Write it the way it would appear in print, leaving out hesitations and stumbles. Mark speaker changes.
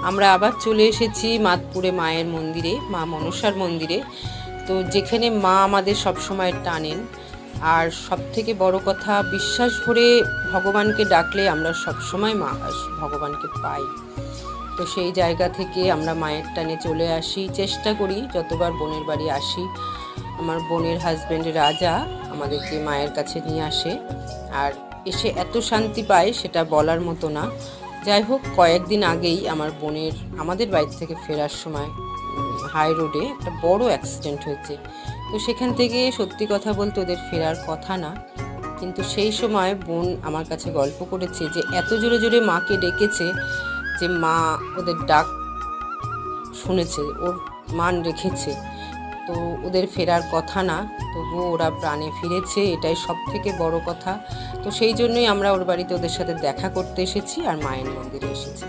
Speaker 1: আমরা আবার চলে এসেছি মাদপুরে মায়ের মন্দিরে, মা মনসার মন্দিরে। তো যেখানে মা আমাদের সবসময় টানেন, আর সবথেকে বড় কথা, বিশ্বাস ভরে ভগবানকে ডাকলে আমরা সবসময় মা ভগবানকে পাই। তো সেই জায়গা থেকে আমরা মায়ের টানে চলে আসি, চেষ্টা করি যতবার বোনের বাড়ি আসি। আমার বোনের হাজব্যান্ড রাজা আমাদেরকে মায়ের কাছে নিয়ে আসে, আর এসে এত শান্তি পায় সেটা বলার মতো না। যাই হোক, কয়েকদিন আগেই আমাদের বাড়ি থেকে ফেরার সময় হাই রোডে একটা বড় অ্যাক্সিডেন্ট হয়েছে। তো সেখান থেকে সত্যি কথা বলতে ওদের ফেরার কথা না, কিন্তু সেই সময় বোন আমার কাছে গল্প করেছে যে এত জোরে জোরে মাকে ডেকেছে যে মা ওদের ডাক শুনেছে, ওর মান রেখেছে। তো ওদের ফেরার কথা না, তবুও ওরা প্রাণে ফিরেছে, এটাই সব থেকে বড় কথা। তো সেই জন্যই আমরা ওর বাড়িতে ওদের সাথে দেখা করতে এসেছি আর মায়ের মন্দিরে এসেছি।